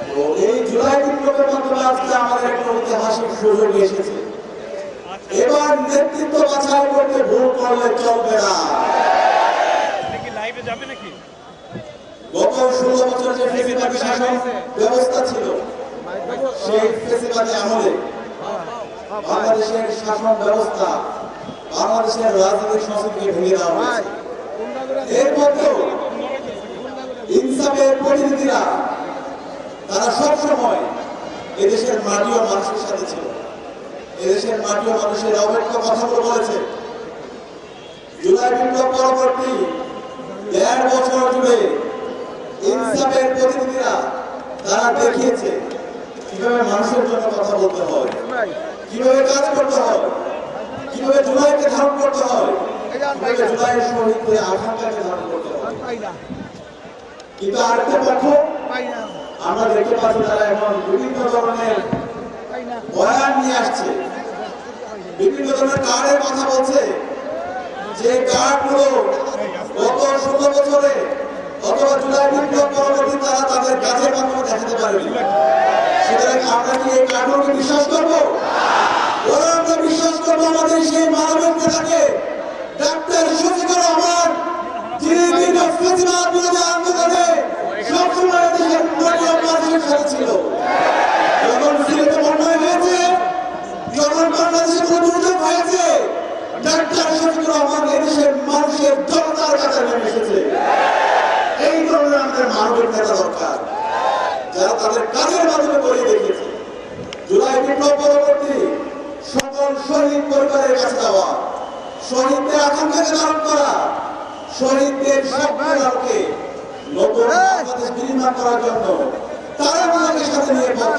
তো এই জুলাই বিপ্লবের মাধ্যমে আজকে আমাদের একটা ঐতিহাসিক সুযোগ এসেছে। এবার নেতৃত্ব বাছাই করতে ভুল করলে চলবে না। গত 16 বছর যে ফেসিবাদী শাসন ব্যবস্থা ছিল, সেই ফেসিবাদী আমলে বাংলাদেশের শাসন ব্যবস্থা, বাংলাদেশের রাজনৈতিক সংস্কৃতিকে ভেঙে দেওয়া হয়েছে। এর মধ্যেও ইনসাফের প্রতিনিধিরা তারা সবসময় এদেশের মাটি ও মানুষের সাথে ছিল, এদেশের মাটি ও মানুষের অব্যক্ত কথাগুলো বলেছে। জুলাই বিপ্লব পরবর্তী 1.5 বছর জুড়ে ইনসাফের প্রতিনিধিরা তারা দেখিয়েছে কিভাবে মানুষের জন্য কথা বলতে হয়, কিভাবে কাজ করতে হয়, কিভাবে জুলাইকে ধারণ করতে হয়, কিভাবে জুলাইয়ের শহীদদের আকাঙ্ক্ষাকে ধারণ করতে হয়। কিন্তু আরেকটা পক্ষ আমরা দেখতে পাচ্ছি তারা এখন বিভিন্ন ধরনের বয়ান নিয়ে আসছে, বিভিন্ন ধরনের কার্ডের কথা বলছে, যে কার্ডগুলো গত 16 বছরে অথবা জুলাই বিপ্লব পরবর্তী তারা তাদের কাজের মাধ্যমে দেখাতে পারেনি। সুতরাং আমরা কি এই কার্ডগুলোকে বিশ্বাস করবো? ওরা আমরা বিশ্বাস করবো আমাদের সেই মানবিক নেতাকে ডাক্তার শফিকুর রহমান, যিনি দীর্ঘ ফেসিবাদ বিরোধী আন্দোলনে সবসময় দেশের মানুষের সাথে ছিল। যখন সিলেটে বন্যা হয়েছে, যখন বাংলাদেশে কোনো দুর্যোগ হয়েছে, ডাক্তার শফিকুর রহমান এদেশের মানুষের জনতার কাছে নেমে এসেছে। এই ধরনের আমাদের মানবিক নেতা দরকার, যারা তাদের কাজের মাধ্যমে করিয়ে দেখিয়েছে। জুলাই বিপ্লব পরবর্তী সকল শহীদ পরিবারের কাছে যাওয়া, শহীদদের আকাঙ্ক্ষাকে ধারণ করা, শহীদদের স্বপ্নকে নতুন বাংলাদেশ বিনির্মাণ করার জন্য তারা আমাদের সাথে নিয়ে পথ